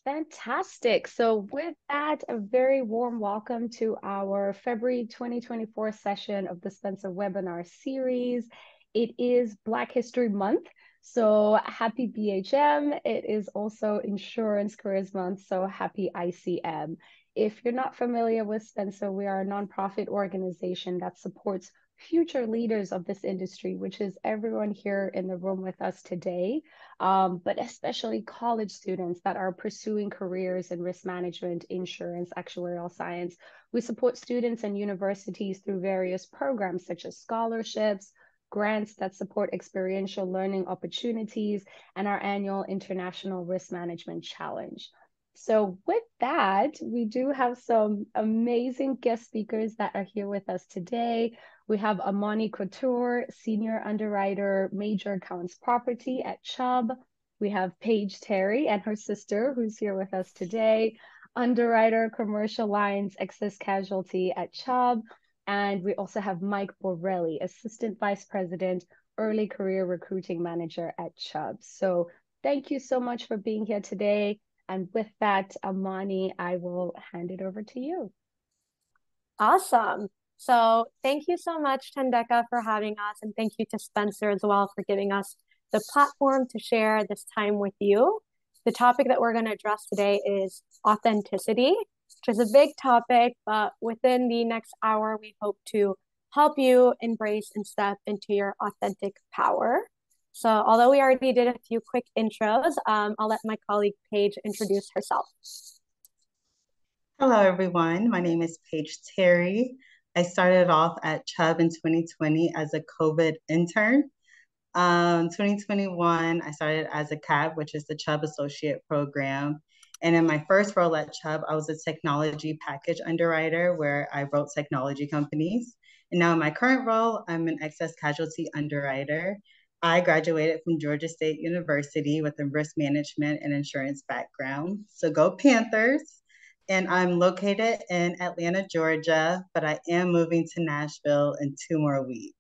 Fantastic. So, with that, a very warm welcome to our February 2024 session of the Spencer webinar series. It is Black History Month. So, happy BHM. It is also Insurance Careers Month. So, happy ICM. If you're not familiar with Spencer, we are a nonprofit organization that supports future leaders of this industry, which is everyone here in the room with us today, but especially college students that are pursuing careers in risk management, insurance, actuarial science. We support students and universities through various programs such as scholarships, grants that support experiential learning opportunities, and our annual International Risk Management Challenge. So with that, we do have some amazing guest speakers that are here with us today. We have Amani Couture, Senior Underwriter, Major Accounts Property at Chubb. We have Paige Terry and her sister, who's here with us today, Underwriter, Commercial Lines, Excess Casualty at Chubb. And we also have Mike Borelli, Assistant Vice President, Early Career Recruiting Manager at Chubb. So thank you so much for being here today. And with that, Amani, I will hand it over to you. Awesome. So thank you so much, Tendeka, for having us. And thank you to Spencer as well for giving us the platform to share this time with you. The topic that we're going to address today is authenticity, which is a big topic, but within the next hour, we hope to help you embrace and step into your authentic power. So although we already did a few quick intros, I'll let my colleague Paige introduce herself. Hello, everyone. My name is Paige Terry. I started off at Chubb in 2020 as a COVID intern. 2021, I started as a CAB, which is the Chubb Associate Program. And in my first role at Chubb, I was a technology package underwriter where I wrote technology companies. And now in my current role, I'm an excess casualty underwriter. I graduated from Georgia State University with a risk management and insurance background. So go Panthers. And I'm located in Atlanta, Georgia, but I am moving to Nashville in 2 more weeks.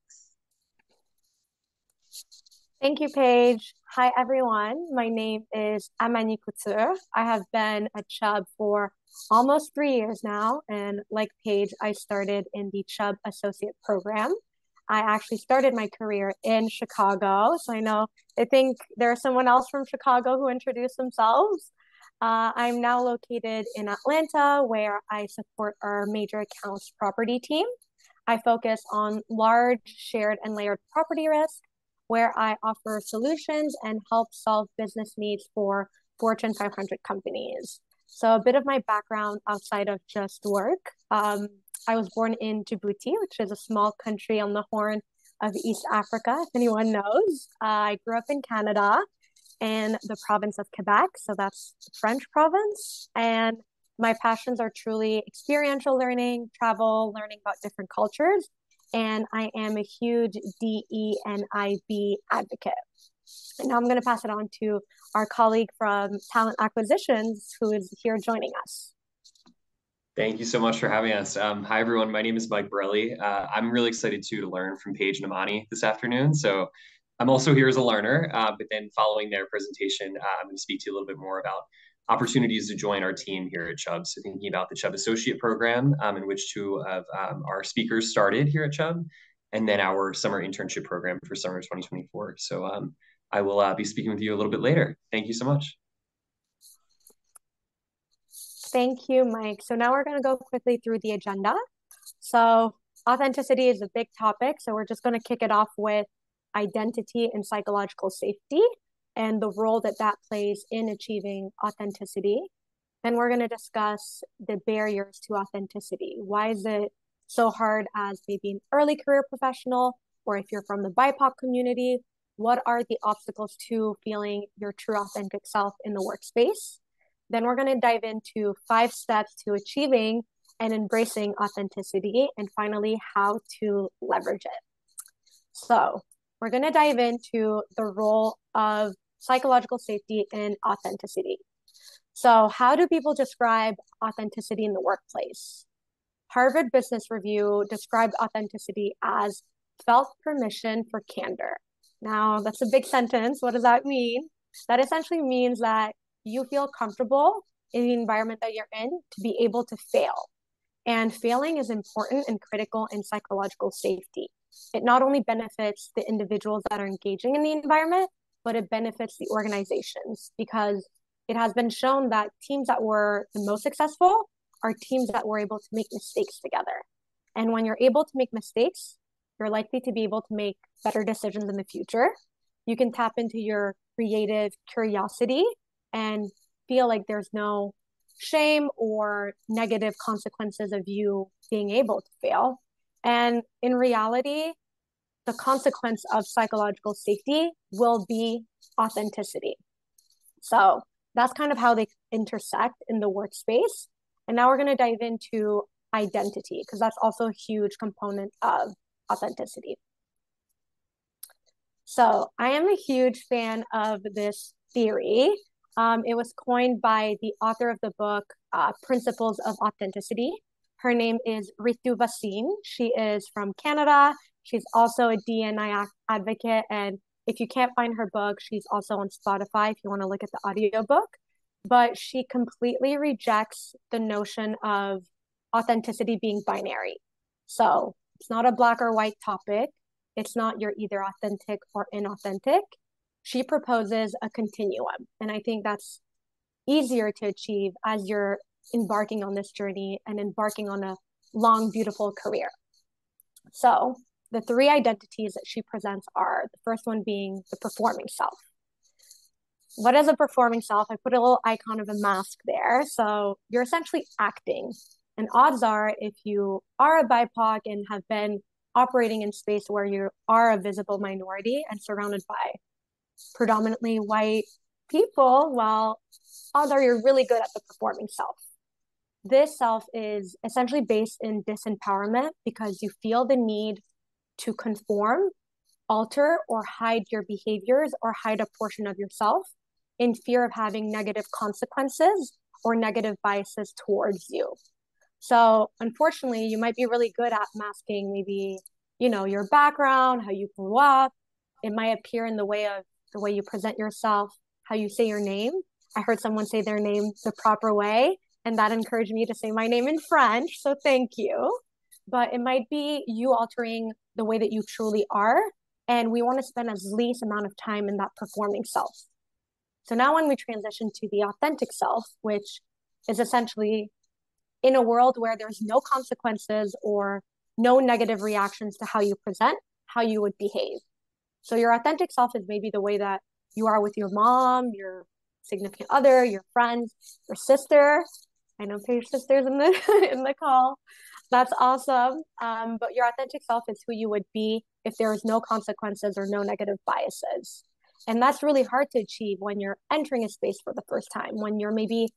Thank you, Paige. Hi, everyone. My name is Amani Couture. I have been at Chubb for almost 3 years now. And like Paige, I started in the Chubb Associate Program. I actually started my career in Chicago. So I think there's someone else from Chicago who introduced themselves. I'm now located in Atlanta, where I support our major accounts property team. I focus on large shared and layered property risk, where I offer solutions and help solve business needs for Fortune 500 companies. So a bit of my background outside of just work. I was born in Djibouti, which is a small country on the Horn of East Africa, if anyone knows. I grew up in Canada in the province of Quebec, so that's the French province. And my passions are truly experiential learning, travel, learning about different cultures, and I am a huge DE&IB advocate. And now I'm going to pass it on to our colleague from Talent Acquisitions, who is here joining us. Thank you so much for having us. Hi, everyone. My name is Mike Borelli. I'm really excited to learn from Paige and Amani this afternoon. So I'm also here as a learner, but then following their presentation, I'm going to speak to you a little bit more about opportunities to join our team here at Chubb. So thinking about the Chubb Associate Program, in which 2 of our speakers started here at Chubb, and then our summer internship program for summer 2024. So I will be speaking with you a little bit later. Thank you so much. Thank you, Mike. So now we're going to go quickly through the agenda. So authenticity is a big topic. So we're just going to kick it off with identity and psychological safety and the role that that plays in achieving authenticity. Then we're going to discuss the barriers to authenticity. Why is it so hard as maybe an early career professional, or if you're from the BIPOC community, what are the obstacles to feeling your true authentic self in the workspace? Then we're going to dive into 5 steps to achieving and embracing authenticity, and finally, how to leverage it. So we're going to dive into the role of psychological safety and authenticity. So how do people describe authenticity in the workplace? Harvard Business Review described authenticity as felt permission for candor. Now, that's a big sentence. What does that mean? That essentially means that you feel comfortable in the environment that you're in to be able to fail. And failing is important and critical in psychological safety. It not only benefits the individuals that are engaging in the environment, but it benefits the organizations, because it has been shown that teams that were the most successful are teams that were able to make mistakes together. And when you're able to make mistakes, you're likely to be able to make better decisions in the future. You can tap into your creative curiosity and feel like there's no shame or negative consequences of you being able to fail. And in reality, the consequence of psychological safety will be authenticity. So that's kind of how they intersect in the workspace. And now we're going to dive into identity, because that's also a huge component of authenticity. So I am a huge fan of this theory. It was coined by the author of the book, Principles of Authenticity. Her name is Ritu Bhasin. She is from Canada. She's also a D&I advocate. And if you can't find her book, she's also on Spotify if you want to look at the audiobook. But she completely rejects the notion of authenticity being binary. So it's not a black or white topic. It's not you're either authentic or inauthentic. She proposes a continuum. And I think that's easier to achieve as you're embarking on this journey and embarking on a long, beautiful career. So the three identities that she presents are, the first one being the performing self. What is a performing self? I put a little icon of a mask there. So you're essentially acting. And odds are, if you are a BIPOC and have been operating in space where you are a visible minority and surrounded by predominantly white people, well, odds are you're really good at the performing self. This self is essentially based in disempowerment because you feel the need to conform, alter, or hide your behaviors or hide a portion of yourself in fear of having negative consequences or negative biases towards you. So unfortunately, you might be really good at masking maybe, your background, how you grew up. It might appear in the way you present yourself, how you say your name. I heard someone say their name the proper way, and that encouraged me to say my name in French. So thank you. But it might be you altering the way that you truly are. And we want to spend as least amount of time in that performing self. So now when we transition to the authentic self, which is essentially in a world where there's no consequences or no negative reactions to how you present, how you would behave. So your authentic self is maybe the way that you are with your mom, your significant other, your friends, your sister. I know Paige's sister's in the in the call. That's awesome. But your authentic self is who you would be if there is no consequences or no negative biases. And that's really hard to achieve when you're entering a space for the first time, when you're maybe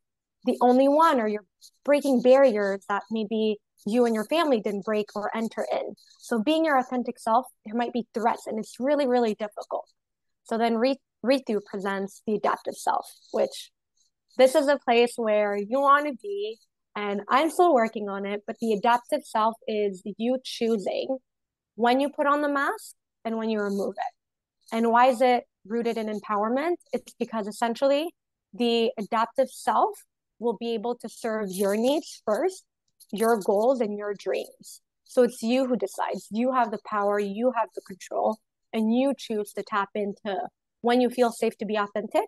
the only one, or you're breaking barriers that maybe you and your family didn't break or enter in. So being your authentic self, there might be threats, and it's really, really difficult. So then Ritu presents the adaptive self, which this is a place where you want to be, and I'm still working on it, but the adaptive self is you choosing when you put on the mask and when you remove it. And why is it rooted in empowerment? It's because essentially the adaptive self will be able to serve your needs first, your goals and your dreams. So it's you who decides. You have the power, you have the control, and you choose to tap into when you feel safe to be authentic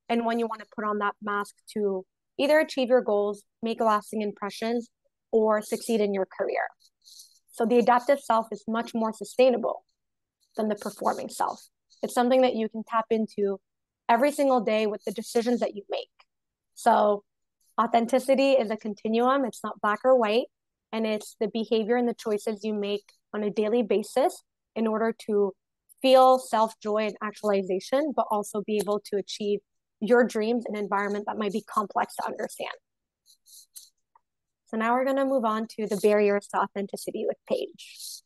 and when you want to put on that mask to either achieve your goals, make lasting impressions, or succeed in your career. So the adaptive self is much more sustainable than the performing self. It's something that you can tap into every single day with the decisions that you make. So authenticity is a continuum. It's not black or white. And it's the behavior and the choices you make on a daily basis in order to feel self-joy and actualization, but also be able to achieve your dreams in an environment that might be complex to understand. So now we're going to move on to the barriers to authenticity with Paige.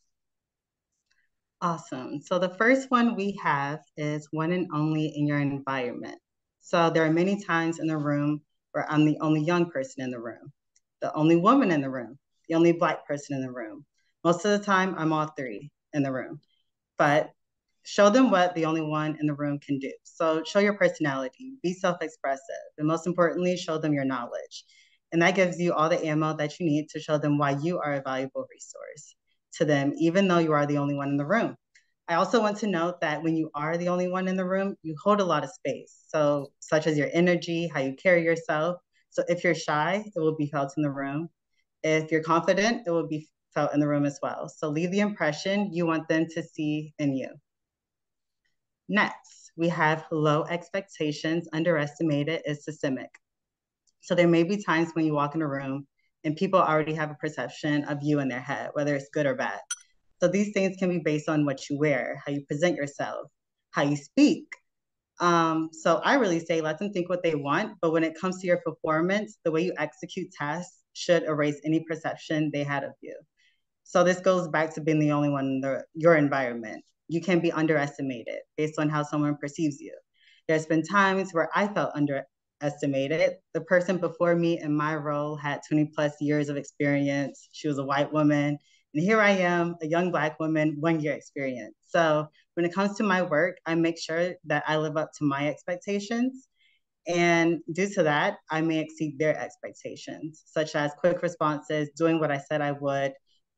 Awesome. So the first one we have is one and only in your environment. So there are many times in the room where I'm the only young person in the room, the only woman in the room, the only Black person in the room. Most of the time, I'm all three in the room. But show them what the only one in the room can do. So show your personality, be self-expressive, and most importantly, show them your knowledge. And that gives you all the ammo that you need to show them why you are a valuable resource to them, even though you are the only one in the room. I also want to note that when you are the only one in the room, you hold a lot of space. So such as your energy, how you carry yourself. So if you're shy, it will be felt in the room. If you're confident, it will be felt in the room as well. So leave the impression you want them to see in you. Next, we have low expectations. Underestimated is systemic. So there may be times when you walk in a room and people already have a perception of you in their head, whether it's good or bad. So these things can be based on what you wear, how you present yourself, how you speak. So I really say let them think what they want, but when it comes to your performance, the way you execute tasks should erase any perception they had of you. So this goes back to being the only one in your environment. You can be underestimated based on how someone perceives you. There's been times where I felt underestimated. The person before me in my role had 20 plus years of experience. She was a white woman. And here I am, a young Black woman, 1 year experience. So when it comes to my work, I make sure that I live up to my expectations. And due to that, I may exceed their expectations, such as quick responses, doing what I said I would,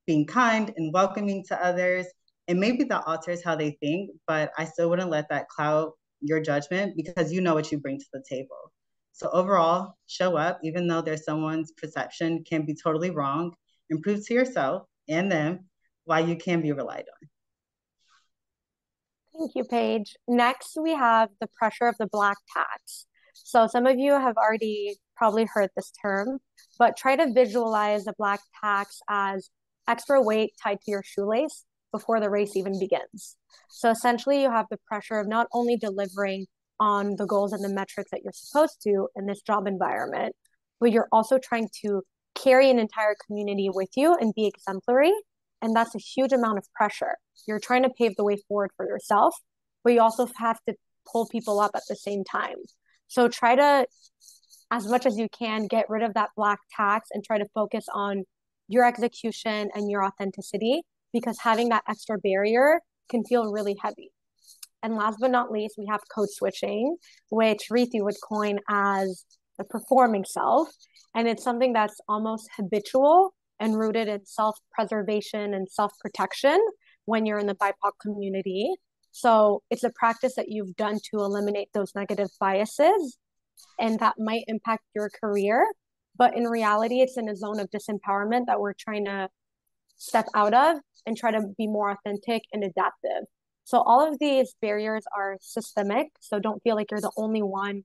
being kind and welcoming to others. And maybe that alters how they think, but I still wouldn't let that cloud your judgment because you know what you bring to the table. So overall, show up, even though there's someone's perception can be totally wrong, and prove to yourself and them why you can be relied on. Thank you, Paige. Next, we have the pressure of the Black tax. So some of you have already probably heard this term, but try to visualize the Black tax as extra weight tied to your shoelace before the race even begins. So essentially, you have the pressure of not only delivering on the goals and the metrics that you're supposed to in this job environment, but you're also trying to carry an entire community with you and be exemplary. And that's a huge amount of pressure. You're trying to pave the way forward for yourself, but you also have to pull people up at the same time. So try to, as much as you can, get rid of that Black tax and try to focus on your execution and your authenticity, because having that extra barrier can feel really heavy. And last but not least, we have code switching, which Rithi would coin as the performing self. And it's something that's almost habitual and rooted in self-preservation and self-protection when you're in the BIPOC community. So it's a practice that you've done to eliminate those negative biases, and that might impact your career. But in reality, it's in a zone of disempowerment that we're trying to step out of and try to be more authentic and adaptive. So all of these barriers are systemic. So don't feel like you're the only one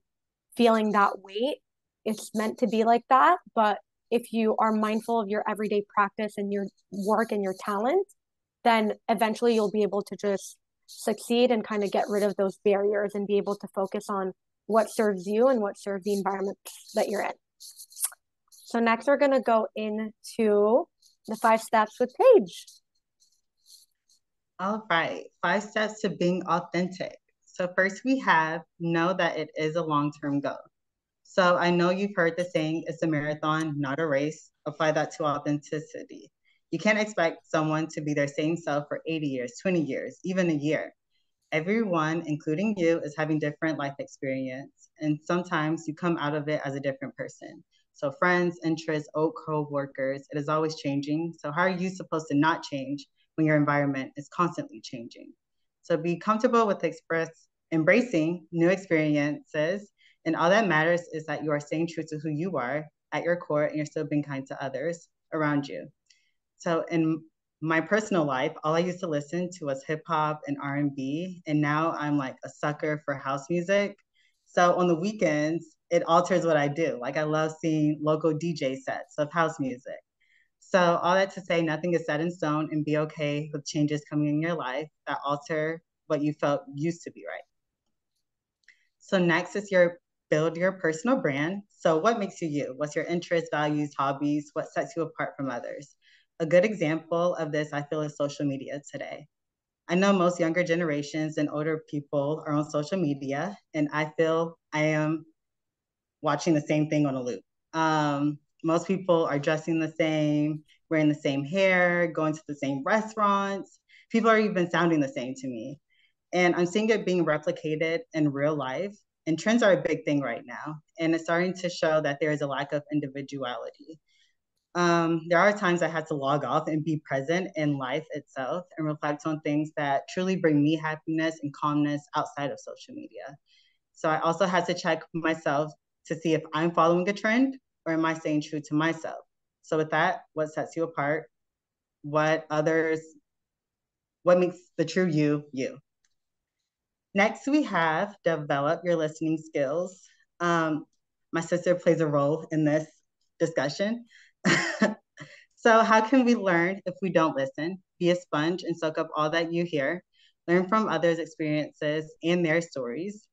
feeling that weight. It's meant to be like that. But if you are mindful of your everyday practice and your work and your talent, then eventually you'll be able to just succeed and kind of get rid of those barriers and be able to focus on what serves you and what serves the environment that you're in. So next we're going to go into the 5 steps with Paige. All right, 5 steps to being authentic. So first we have know that it is a long-term goal. So I know you've heard the saying, it's a marathon, not a race. Apply that to authenticity. You can't expect someone to be their same self for 80 years, 20 years, even a year. Everyone, including you, is having different life experience. And sometimes you come out of it as a different person. So friends, interests, old co-workers, it is always changing. So how are you supposed to not change when your environment is constantly changing? So be comfortable with embracing new experiences. And all that matters is that you are staying true to who you are at your core and you're still being kind to others around you. So in my personal life, all I used to listen to was hip hop and R&B. And now I'm like a sucker for house music. So on the weekends, it alters what I do. Like I love seeing local DJ sets of house music. So all that to say, nothing is set in stone, and be okay with changes coming in your life that alter what you felt used to be right. So next is build your personal brand. So what makes you you? What's your interests, values, hobbies? What sets you apart from others? A good example of this, I feel, is social media today. I know most younger generations and older people are on social media, and I feel I am watching the same thing on a loop. Most people are dressing the same, wearing the same hair, going to the same restaurants. People are even sounding the same to me. And I'm seeing it being replicated in real life. And trends are a big thing right now. And it's starting to show that there is a lack of individuality. There are times I had to log off and be present in life itself and reflect on things that truly bring me happiness and calmness outside of social media. So I also had to check myself to see if I'm following a trend or am I staying true to myself. So with that, what sets you apart? What makes the true you, you? Next, we have develop your listening skills. My sister plays a role in this discussion. So how can we learn if we don't listen? Be a sponge and soak up all that you hear. Learn from others' experiences and their stories.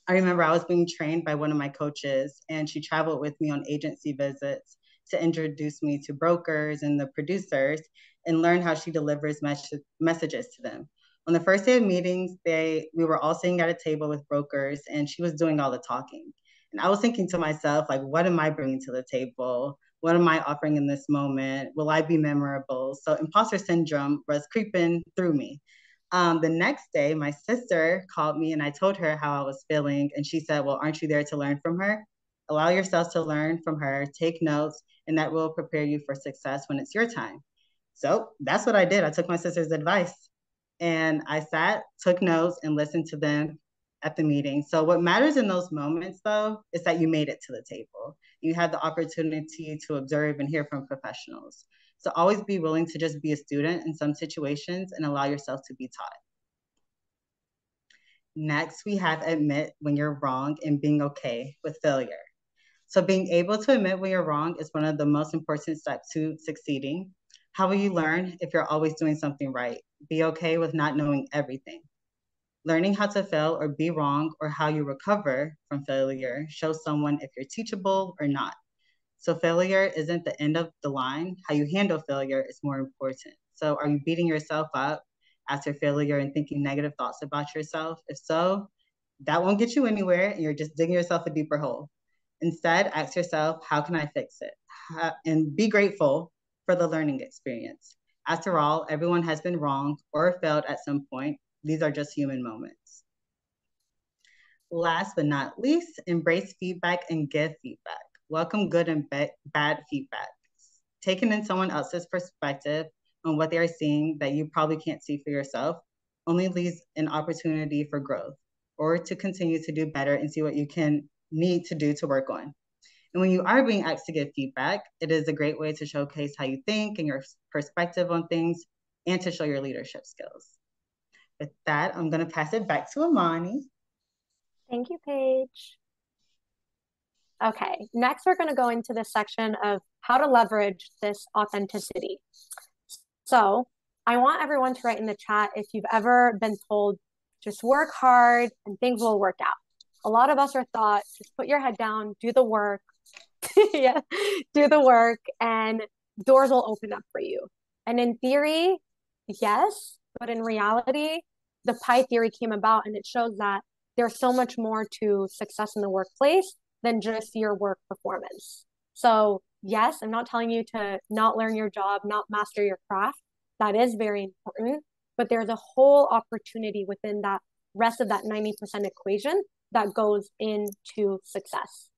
I remember I was being trained by one of my coaches, and she traveled with me on agency visits to introduce me to brokers and the producers and learn how she delivers messages to them. On the first day of meetings, we were all sitting at a table with brokers, and she was doing all the talking. And I was thinking to myself, like, what am I bringing to the table? What am I offering in this moment? Will I be memorable? So imposter syndrome was creeping through me. The next day, my sister called me and I told her how I was feeling. And she said, well, aren't you there to learn from her? Allow yourself to learn from her, take notes, and that will prepare you for success when it's your time. So that's what I did. I took my sister's advice and I sat, took notes, and listened to them at the meeting. So what matters in those moments, though, is that you made it to the table. You had the opportunity to observe and hear from professionals. So always be willing to just be a student in some situations and allow yourself to be taught. Next, we have admit when you're wrong and being okay with failure. So being able to admit when you're wrong is one of the most important steps to succeeding. How will you learn if you're always doing something right? Be okay with not knowing everything. Learning how to fail or be wrong or how you recover from failure shows someone if you're teachable or not. So failure isn't the end of the line. How you handle failure is more important. So are you beating yourself up after failure and thinking negative thoughts about yourself? If so, that won't get you anywhere and you're just digging yourself a deeper hole. Instead, ask yourself, how can I fix it? And be grateful for the learning experience. After all, everyone has been wrong or failed at some point. These are just human moments. Last but not least, embrace feedback and give feedback. Welcome good and bad feedback. Taking in someone else's perspective on what they're seeing that you probably can't see for yourself only leaves an opportunity for growth or to continue to do better and see what you can need to do to work on. And when you are being asked to give feedback, it is a great way to showcase how you think and your perspective on things and to show your leadership skills. With that, I'm going to pass it back to Amani. Thank you, Paige. Okay, next we're going to go into this section of how to leverage this authenticity. So I want everyone to write in the chat if you've ever been told, just work hard and things will work out. A lot of us are taught, just put your head down, do the work, yeah, do the work, and doors will open up for you. And in theory, yes, but in reality, the pie theory came about and it shows that there's so much more to success in the workplace than just your work performance. So yes, I'm not telling you to not learn your job, not master your craft. That is very important, but there's a whole opportunity within that rest of that 90% equation that goes into success.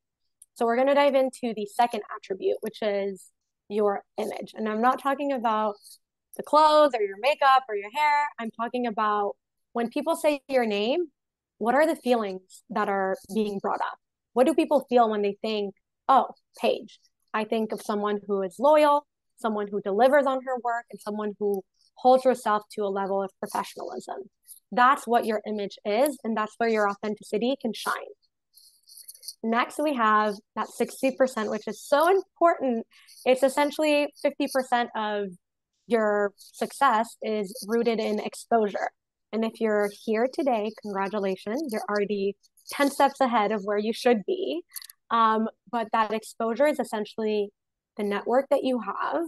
So we're going to dive into the second attribute, which is your image. And I'm not talking about the clothes or your makeup or your hair. I'm talking about when people say your name, what are the feelings that are being brought up? What do people feel when they think, oh, Paige? I think of someone who is loyal, someone who delivers on her work, and someone who holds herself to a level of professionalism. That's what your image is, and that's where your authenticity can shine. Next, we have that 60%, which is so important. It's essentially 50% of your success is rooted in exposure. And if you're here today, congratulations, you're already 10 steps ahead of where you should be. But that exposure is essentially the network that you have,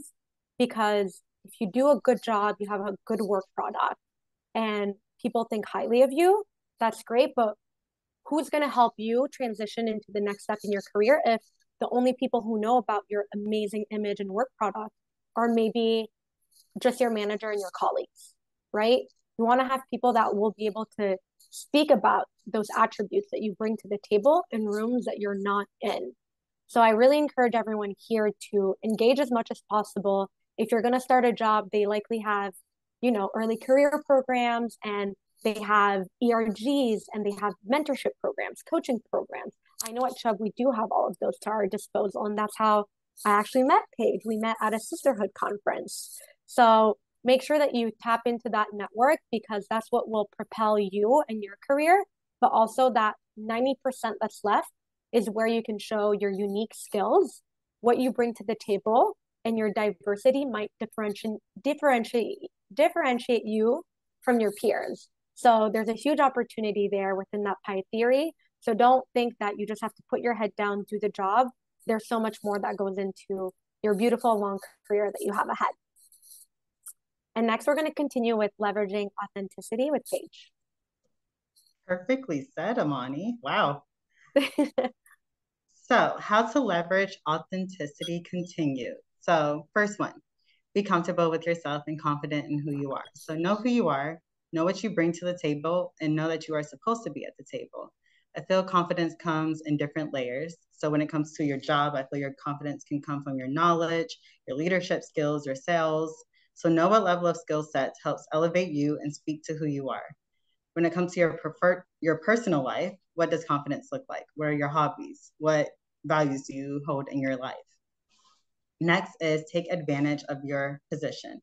because if you do a good job, you have a good work product and people think highly of you, that's great. But who's going to help you transition into the next step in your career if the only people who know about your amazing image and work product are maybe just your manager and your colleagues, right? You want to have people that will be able to speak about those attributes that you bring to the table in rooms that you're not in. So I really encourage everyone here to engage as much as possible. If you're going to start a job, they likely have, early career programs, and they have ERGs, and they have mentorship programs, coaching programs. I know at Chubb we do have all of those to our disposal, and that's how I actually met Paige. We met at a sisterhood conference. So make sure that you tap into that network, because that's what will propel you and your career, but also that 90% that's left is where you can show your unique skills, what you bring to the table, and your diversity might differentiate you from your peers. So there's a huge opportunity there within that pie theory. So don't think that you just have to put your head down, do the job. There's so much more that goes into your beautiful long career that you have ahead. And next, we're going to continue with leveraging authenticity with Paige. Perfectly said, Amani. Wow. So how to leverage authenticity continue. So first one, be comfortable with yourself and confident in who you are. So know who you are, know what you bring to the table, and know that you are supposed to be at the table. I feel confidence comes in different layers. So when it comes to your job, I feel your confidence can come from your knowledge, your leadership skills, your sales. So know what level of skill sets helps elevate you and speak to who you are. When it comes to your personal life, what does confidence look like? What are your hobbies? What values do you hold in your life? Next is take advantage of your position.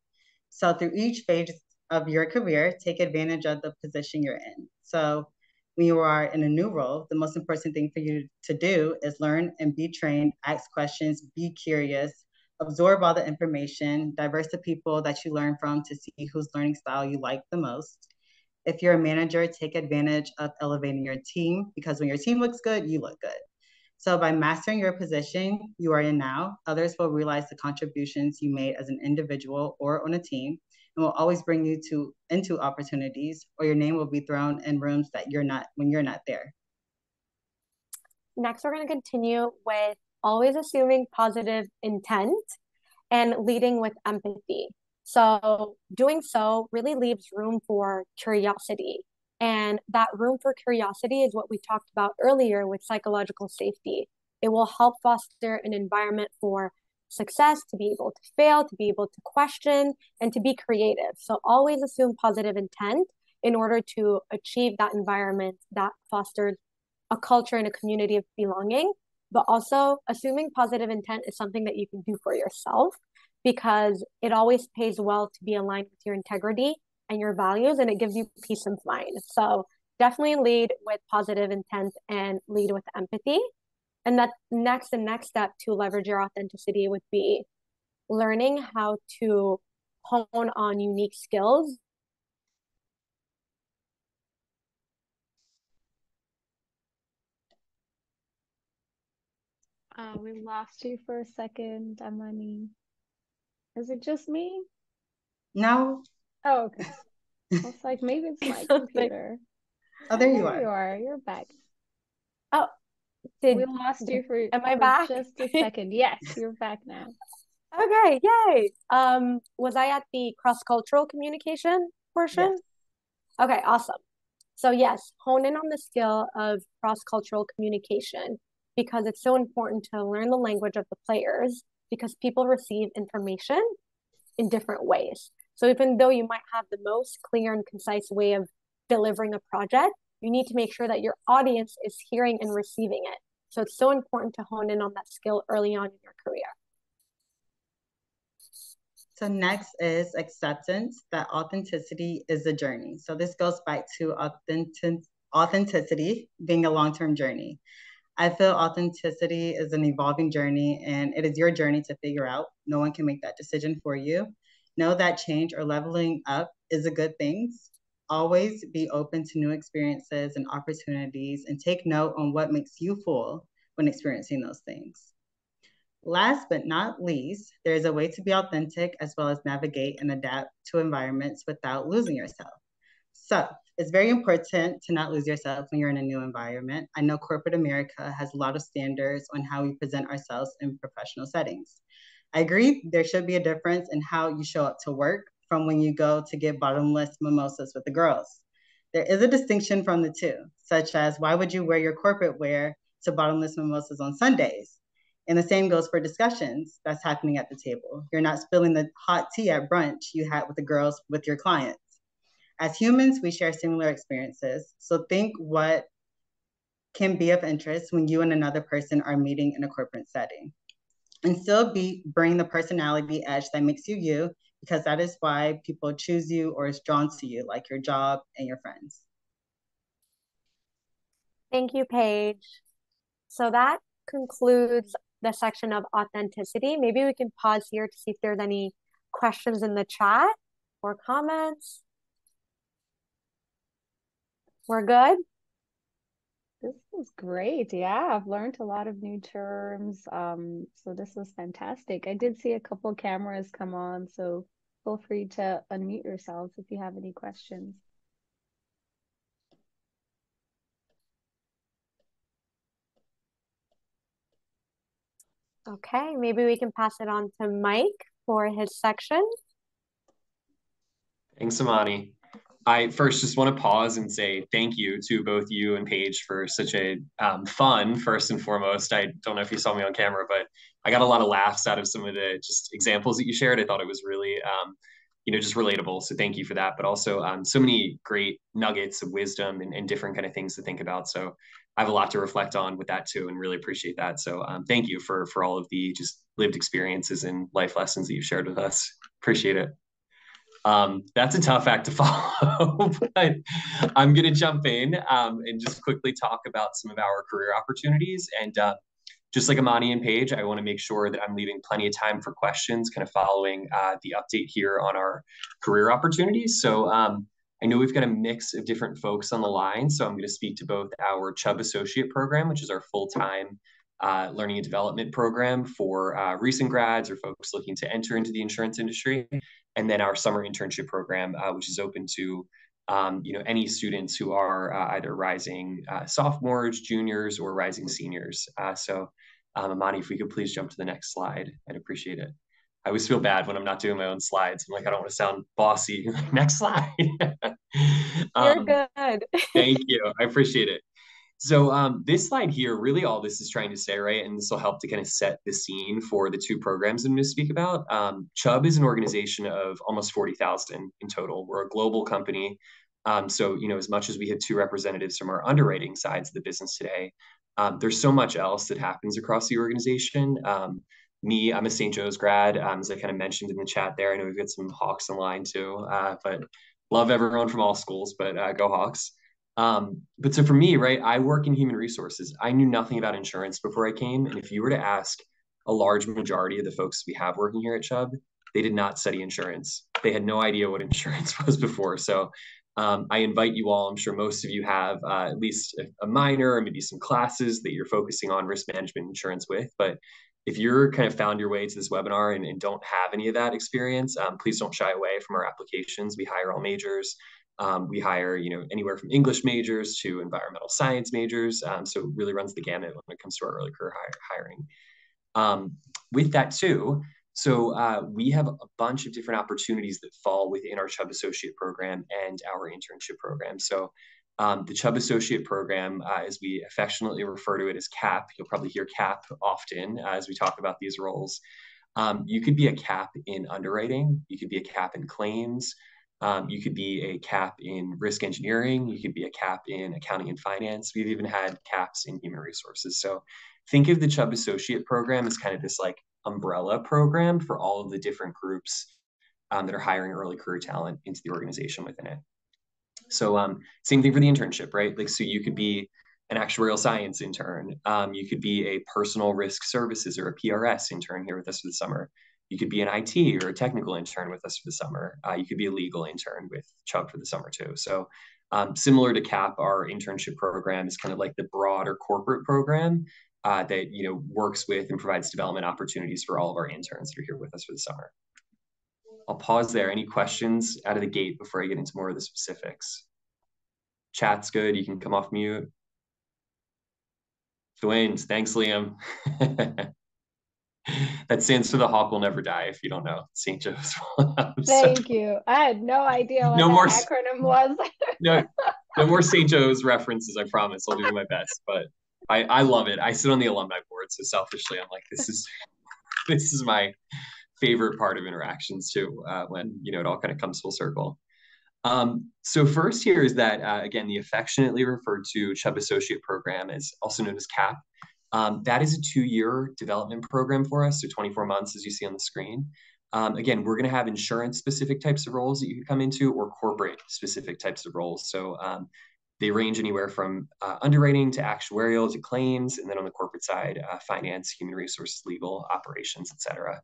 So through each phase of your career, take advantage of the position you're in. So when you are in a new role, the most important thing for you to do is learn and be trained, ask questions, be curious, absorb all the information, diverse the people that you learn from to see whose learning style you like the most. If you're a manager, take advantage of elevating your team, because when your team looks good, you look good. So by mastering your position you are in now, others will realize the contributions you made as an individual or on a team, and will always bring you into opportunities, or your name will be thrown in rooms that when you're not there. Next, we're going to continue with always assuming positive intent and leading with empathy. So doing so really leaves room for curiosity. And that room for curiosity is what we talked about earlier with psychological safety. It will help foster an environment for success, to be able to fail, to be able to question, and to be creative. So always assume positive intent in order to achieve that environment that fosters a culture and a community of belonging. But also assuming positive intent is something that you can do for yourself, because it always pays well to be aligned with your integrity and your values, and it gives you peace of mind. So definitely lead with positive intent and lead with empathy. And that next step to leverage your authenticity would be learning how to hone on unique skills. We lost you for a second, Amani. Is it just me? No. Oh, okay. I was like, maybe it's my computer. Oh, there you There are. you are. You're back. Oh, we lost you for back? Just a second. Yes, you're back now. Okay, yay. Was I at the cross-cultural communication portion? Yes. Okay, awesome. So yes, hone in on the skill of cross-cultural communication, because it's so important to learn the language of the players, because people receive information in different ways. So even though you might have the most clear and concise way of delivering a project, you need to make sure that your audience is hearing and receiving it. So it's so important to hone in on that skill early on in your career. So next is acceptance that authenticity is a journey. So this goes back to authenticity being a long-term journey. I feel authenticity is an evolving journey, and it is your journey to figure out. No one can make that decision for you. Know that change or leveling up is a good thing. Always be open to new experiences and opportunities, and take note on what makes you full when experiencing those things. Last but not least, there is a way to be authentic as well as navigate and adapt to environments without losing yourself. So it's very important to not lose yourself when you're in a new environment. I know corporate America has a lot of standards on how we present ourselves in professional settings. I agree there should be a difference in how you show up to work from when you go to get bottomless mimosas with the girls. There is a distinction from the two, such as why would you wear your corporate wear to bottomless mimosas on Sundays? And the same goes for discussions that's happening at the table. You're not spilling the hot tea at brunch you had with the girls with your clients. As humans, we share similar experiences. So think what can be of interest when you and another person are meeting in a corporate setting. And still bring the personality edge that makes you you, because that is why people choose you or is drawn to you, like your job and your friends. Thank you, Paige. So that concludes the section of authenticity. Maybe we can pause here to see if there's any questions in the chat or comments. We're good? This is great. Yeah, I've learned a lot of new terms. So this was fantastic. I did see a couple cameras come on, so feel free to unmute yourselves if you have any questions. Okay, maybe we can pass it on to Mike for his section. Thanks, Amani. I first just want to pause and say thank you to both you and Paige for such a fun, first and foremost. I don't know if you saw me on camera, but I got a lot of laughs out of some of the just examples that you shared. I thought it was really, just relatable. So thank you for that. But also so many great nuggets of wisdom and different kind of things to think about. So I have a lot to reflect on with that too, and really appreciate that. So thank you for all of the just lived experiences and life lessons that you've shared with us. Appreciate it. That's a tough act to follow, but I'm going to jump in and just quickly talk about some of our career opportunities. And just like Amani and Paige, I want to make sure that I'm leaving plenty of time for questions, kind of following the update here on our career opportunities. So I know we've got a mix of different folks on the line. So I'm going to speak to both our Chubb Associate Program, which is our full-time learning and development program for recent grads or folks looking to enter into the insurance industry. And then our summer internship program, which is open to any students who are either rising sophomores, juniors, or rising seniors. So Amani, if we could please jump to the next slide, I'd appreciate it. I always feel bad when I'm not doing my own slides. I'm like, I don't want to sound bossy. Next slide. You're good. Thank you. I appreciate it. So this slide here, really all this is trying to say, right, and this will help to kind of set the scene for the two programs I'm going to speak about. Chubb is an organization of almost 40,000 in total. We're a global company. So, as much as we have two representatives from our underwriting sides of the business today, there's so much else that happens across the organization. I'm a St. Joe's grad, as I kind of mentioned in the chat there. I know we've got some Hawks in line too, but love everyone from all schools, but go Hawks. But so for me, right, I work in human resources. I knew nothing about insurance before I came. And if you were to ask a large majority of the folks we have working here at Chubb, they did not study insurance. They had no idea what insurance was before. So I invite you all, I'm sure most of you have at least a minor or maybe some classes that you're focusing on risk management insurance with. But if you're kind of found your way to this webinar and don't have any of that experience, please don't shy away from our applications. We hire all majors. We hire, anywhere from English majors to environmental science majors. So it really runs the gamut when it comes to our early career hiring. With that too, so we have a bunch of different opportunities that fall within our Chubb Associate Program and our internship program. So the Chubb Associate Program, as we affectionately refer to it as CAP, you'll probably hear CAP often as we talk about these roles. You could be a CAP in underwriting, you could be a CAP in claims, you could be a CAP in risk engineering, you could be a CAP in accounting and finance. We've even had CAPs in human resources. So think of the Chubb Associate Program as kind of this like umbrella program for all of the different groups that are hiring early career talent into the organization within it. So same thing for the internship, right? Like, so you could be an actuarial science intern. You could be a personal risk services or a PRS intern here with us for the summer. You could be an IT or a technical intern with us for the summer. You could be a legal intern with Chubb for the summer too. So similar to CAP, our internship program is kind of like the broader corporate program that works with and provides development opportunities for all of our interns that are here with us for the summer. I'll pause there. Any questions out of the gate before I get into more of the specifics? Chat's good. You can come off mute. Twins. Thanks, Liam. That stands for the Hawk Will Never Die, if you don't know St. Joe's. Thank you. I had no idea what no more, that acronym was. no, no more St. Joe's references, I promise. I'll do my best, but I love it. I sit on the alumni board, so selfishly, I'm like, this is my favorite part of interactions too, when, you know, it all kind of comes full circle. So first here is that, again, the affectionately referred to Chubb Associate Program is also known as CAP. That is a 2-year development program for us, so 24 months, as you see on the screen. Again, we're going to have insurance-specific types of roles that you can come into, or corporate-specific types of roles. So they range anywhere from underwriting to actuarial to claims, and then on the corporate side, finance, human resources, legal, operations, et cetera.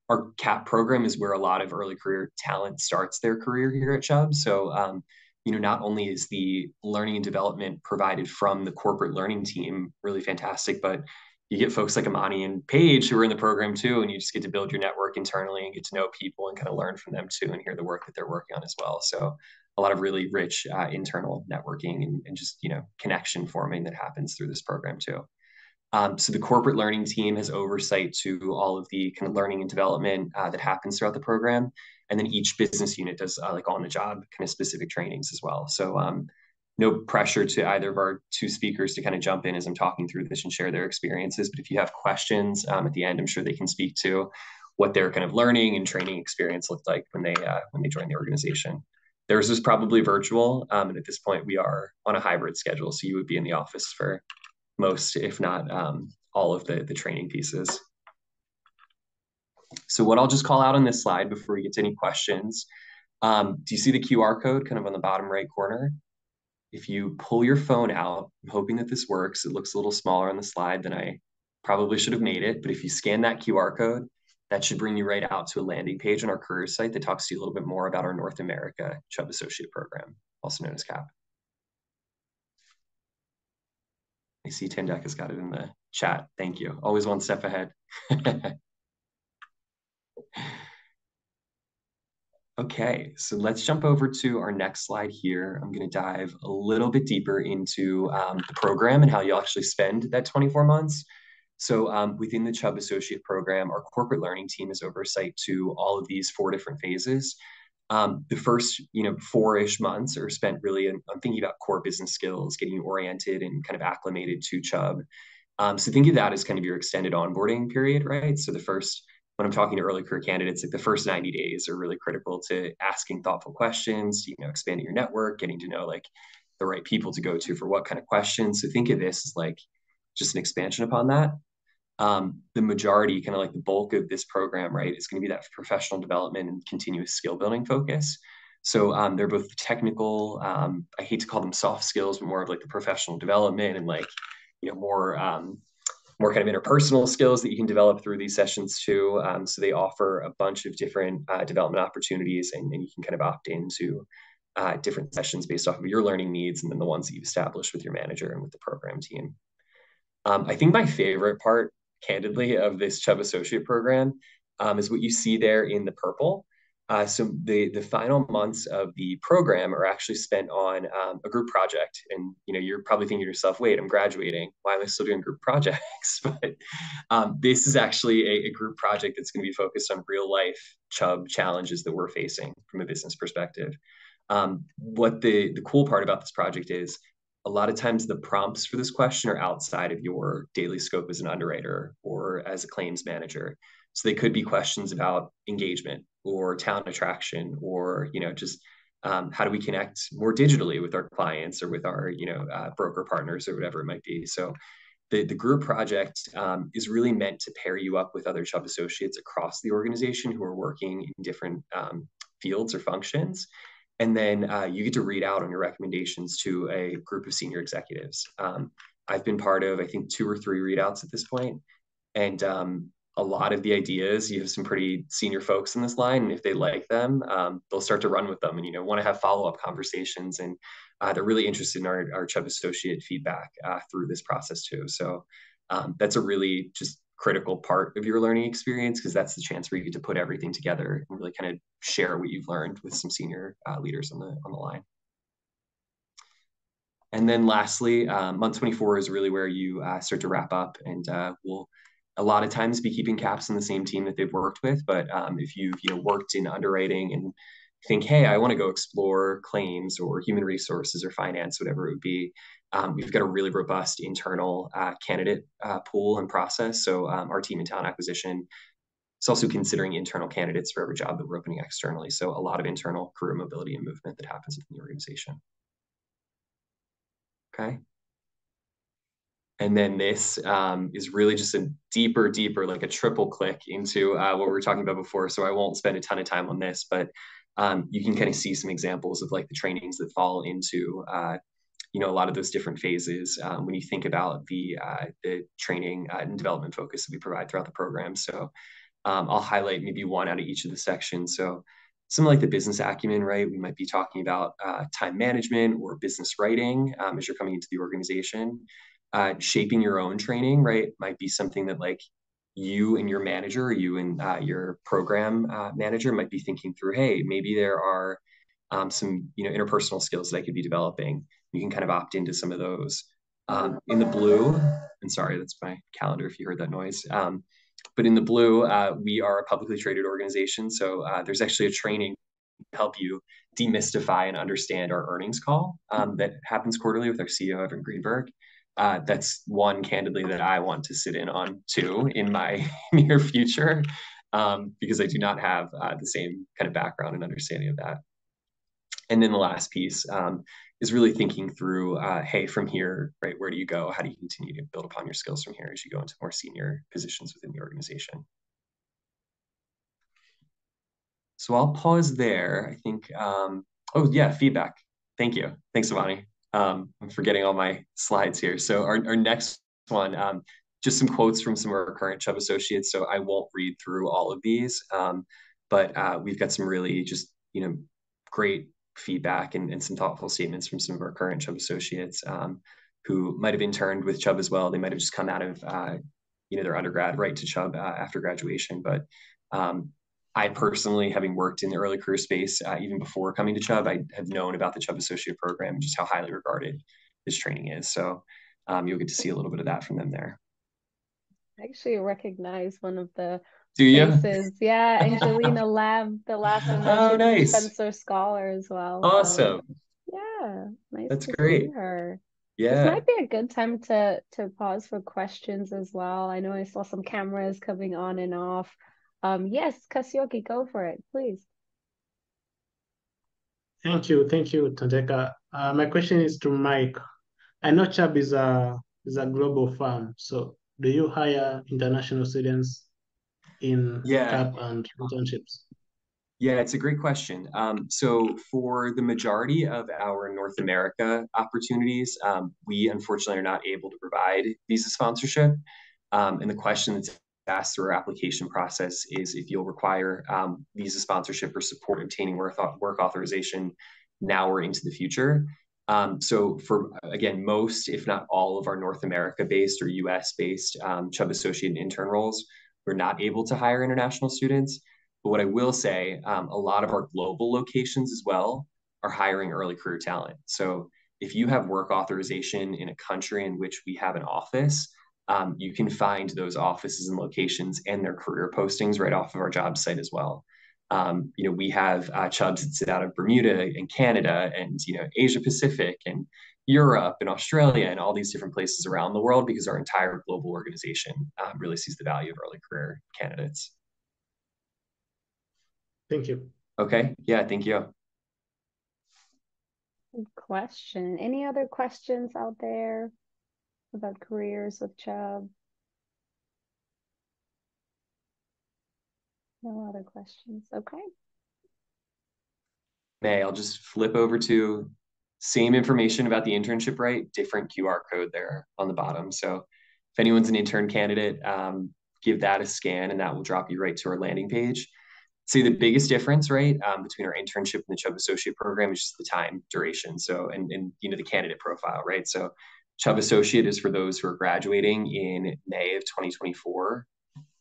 Our CAP program is where a lot of early career talent starts their career here at Chubb. So, you know, not only is the learning and development provided from the corporate learning team really fantastic, but you get folks like Amani and Paige who are in the program too, and you just get to build your network internally and get to know people and kind of learn from them too and hear the work that they're working on as well. So a lot of really rich internal networking and just, you know, connection forming that happens through this program too. So the corporate learning team has oversight to all of the kind of learning and development that happens throughout the program. And then each business unit does like on the job kind of specific trainings as well. So no pressure to either of our two speakers to kind of jump in as I'm talking through this and share their experiences. But if you have questions at the end, I'm sure they can speak to what their kind of learning and training experience looked like when they joined the organization. Theirs is probably virtual. And at this point, we are on a hybrid schedule. So you would be in the office for most, if not all of the training pieces. So what I'll just call out on this slide before we get to any questions, do you see the QR code kind of on the bottom right corner? If you pull your phone out, I'm hoping that this works. It looks a little smaller on the slide than I probably should have made it, but if you scan that QR code, that should bring you right out to a landing page on our career site that talks to you a little bit more about our North America Chubb Associate Program, also known as CAP. I see Tendek has got it in the chat. Thank you. Always one step ahead. Okay, so let's jump over to our next slide here. I'm going to dive a little bit deeper into the program and how you'll actually spend that 24 months. So within the Chubb Associate Program, our corporate learning team has oversight to all of these 4 different phases. The first, 4-ish months are spent really on thinking about core business skills, getting you oriented and kind of acclimated to Chubb. So think of that as kind of your extended onboarding period, right? So when I'm talking to early career candidates, like the first 90 days are really critical to asking thoughtful questions, expanding your network, getting to know like the right people to go to for what kind of questions. So think of this as like just an expansion upon that. The majority, kind of like the bulk of this program, right, is going to be that professional development and continuous skill building focus. So they're both technical, I hate to call them soft skills, but more of like the professional development and like, more kind of interpersonal skills that you can develop through these sessions too. So they offer a bunch of different development opportunities, and you can kind of opt into different sessions based off of your learning needs and then the ones that you've established with your manager and with the program team. I think my favorite part, candidly, of this Chubb Associate Program is what you see there in the purple. So the final months of the program are actually spent on a group project. And you're probably thinking to yourself, wait, I'm graduating. Why am I still doing group projects? But this is actually a group project that's going to be focused on real life Chubb challenges that we're facing from a business perspective. What the cool part about this project is, a lot of times the prompts for this question are outside of your daily scope as an underwriter or as a claims manager. So they could be questions about engagement or talent attraction, or just how do we connect more digitally with our clients or with our broker partners or whatever it might be. So the group project is really meant to pair you up with other Chubb associates across the organization who are working in different fields or functions. And then you get to read out on your recommendations to a group of senior executives. I've been part of, I think, 2 or 3 readouts at this point. And a lot of the ideas, you have some pretty senior folks in this line, and if they like them, they'll start to run with them and, want to have follow-up conversations. And they're really interested in our Chubb associate feedback through this process too. So that's a really just critical part of your learning experience, because that's the chance where you get to put everything together and really kind of share what you've learned with some senior leaders on the line. And then lastly, month 24 is really where you start to wrap up, and we'll a lot of times be keeping caps in the same team that they've worked with. But if you've worked in underwriting and think, hey, I want to go explore claims or human resources or finance, whatever it would be, we've got a really robust internal candidate pool and process. So our team in talent acquisition is also considering internal candidates for every job that we're opening externally. So a lot of internal career mobility and movement that happens within the organization. Okay. And then this is really just a deeper, like a triple click into what we were talking about before. So I won't spend a ton of time on this, but you can kind of see some examples of like the trainings that fall into, a lot of those different phases when you think about the training and development focus that we provide throughout the program. So I'll highlight maybe one out of each of the sections. So something like the business acumen, right? We might be talking about time management or business writing as you're coming into the organization. Shaping your own training, right, might be something that like you and your manager, or you and your program manager might be thinking through, hey, maybe there are some interpersonal skills that I could be developing. You can kind of opt into some of those. In the blue, and sorry, that's my calendar if you heard that noise. But in the blue, we are a publicly traded organization. So there's actually a training to help you demystify and understand our earnings call that happens quarterly with our CEO, Evan Greenberg. That's one, candidly, that I want to sit in on too in my near future, because I do not have the same kind of background and understanding of that. And then the last piece is really thinking through, hey, from here, right, where do you go? How do you continue to build upon your skills from here as you go into more senior positions within the organization? So I'll pause there. I think, oh yeah, feedback. Thank you. Thanks, Avani. I'm forgetting all my slides here. So our next one, just some quotes from some of our current Chubb associates. So I won't read through all of these, but we've got some really just, great feedback and some thoughtful statements from some of our current Chubb associates who might have interned with Chubb as well. They might have just come out of, their undergrad right to Chubb after graduation. But I personally, having worked in the early career space, even before coming to Chubb, I have known about the Chubb Associate Program and just how highly regarded this training is. So you'll get to see a little bit of that from them there. I actually recognize one of the Do you? faces. Yeah, Angelina Lamb, the last one Oh, nice. Spencer Scholar as well. Awesome. So, yeah, nice That's to great. see her. Yeah. This might be a good time to pause for questions as well. I know I saw some cameras coming on and off. Yes, Kasioki, go for it, please. Thank you, Tandeka. My question is to Mike. I know Chubb is a global firm, so do you hire international students in CAP and internships? Yeah, it's a great question. So for the majority of our North America opportunities, we unfortunately are not able to provide visa sponsorship. And the question that's asked through our application process is if you'll require visa sponsorship or support obtaining work authorization now or into the future. So for, again, most, if not all of our North America-based or US-based Chubb Associate and intern roles, we're not able to hire international students. But what I will say, a lot of our global locations as well are hiring early career talent. So if you have work authorization in a country in which we have an office, you can find those offices and locations and their career postings right off of our job site as well. We have Chubbs that sit out of Bermuda and Canada and, Asia Pacific and Europe and Australia and all these different places around the world because our entire global organization really sees the value of early career candidates. Thank you. Okay. Yeah, thank you. Good question. Any other questions out there about careers with Chubb? No other questions. Okay. I'll just flip over to same information about the internship, right? Different QR code there on the bottom. So if anyone's an intern candidate, give that a scan and that will drop you right to our landing page. See, the biggest difference, right, between our internship and the Chubb Associate Program is just the time duration. So, and the candidate profile, right? So Chubb Associate is for those who are graduating in May of 2024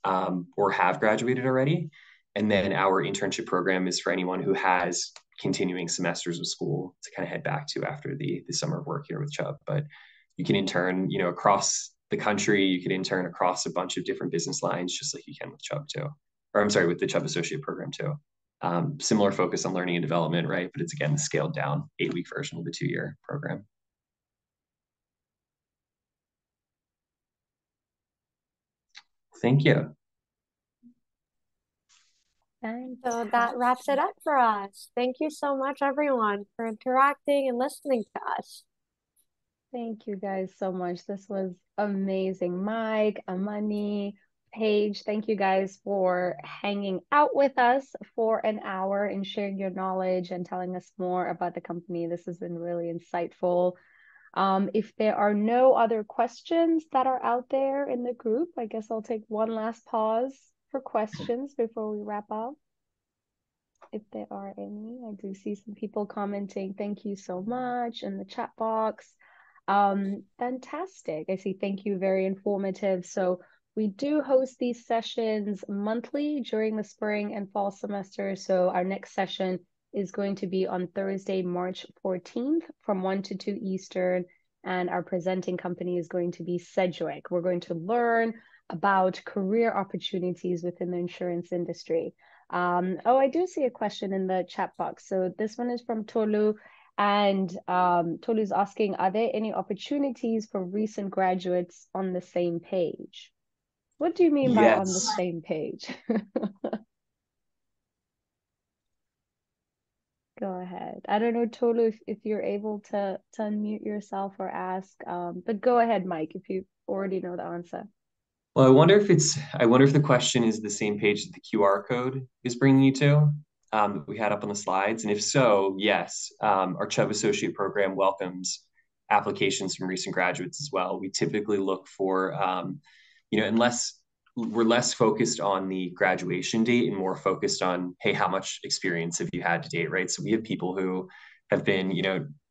or have graduated already. And then our internship program is for anyone who has continuing semesters of school to kind of head back to after the summer of work here with Chubb. But you can intern, across the country. You could intern across a bunch of different business lines, just like you can with Chubb too. Or I'm sorry, with the Chubb Associate Program too. Similar focus on learning and development, right? But it's again the scaled down 8-week version of the 2-year program. Thank you. So that wraps it up for us. Thank you so much, everyone, for interacting and listening to us. Thank you guys so much. This was amazing. Mike, Amani, Paige, thank you guys for hanging out with us for an hour and sharing your knowledge and telling us more about the company. This has been really insightful. If there are no other questions that are out there in the group, I guess I'll take one last pause for questions before we wrap up. If there are any, I do see some people commenting, thank you so much in the chat box. Fantastic. I see, thank you, very informative. So we do host these sessions monthly during the spring and fall semester. So our next session is going to be on Thursday, March 14th from 1 to 2 Eastern. And our presenting company is going to be Sedgwick. We're going to learn about career opportunities within the insurance industry. Oh, I do see a question in the chat box. So this one is from Tolu. And Tolu's asking, are there any opportunities for recent graduates on the same page? What do you mean by on the same page? Go ahead. I don't know, Tolu, if you're able to unmute yourself or ask, but go ahead, Mike, if you already know the answer. Well, I wonder if the question is the same page that the QR code is bringing you to, that we had up on the slides. And if so, yes, our Chubb Associate Program welcomes applications from recent graduates as well. We typically look for, unless we're less focused on the graduation date and more focused on, hey, how much experience have you had to date, right? So we have people who have been,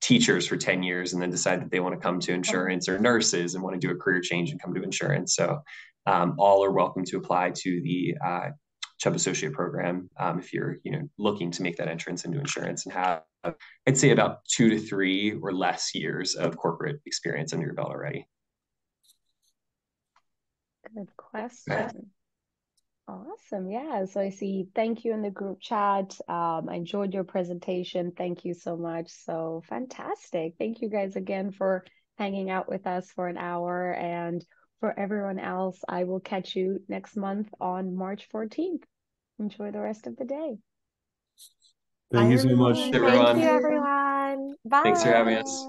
teachers for 10 years and then decide that they want to come to insurance, or nurses and want to do a career change and come to insurance. So all are welcome to apply to the Chubb Associate Program if you're, looking to make that entrance into insurance and have, I'd say, about 2 to 3 or less years of corporate experience under your belt already. Good question. Awesome. Yeah. So I see, thank you in the group chat. I enjoyed your presentation. Thank you so much. So fantastic. Thank you guys again for hanging out with us for an hour. And for everyone else, I will catch you next month on March 14th. Enjoy the rest of the day. Thank you so much, everyone. Thank you, everyone. Bye. Thanks for having us.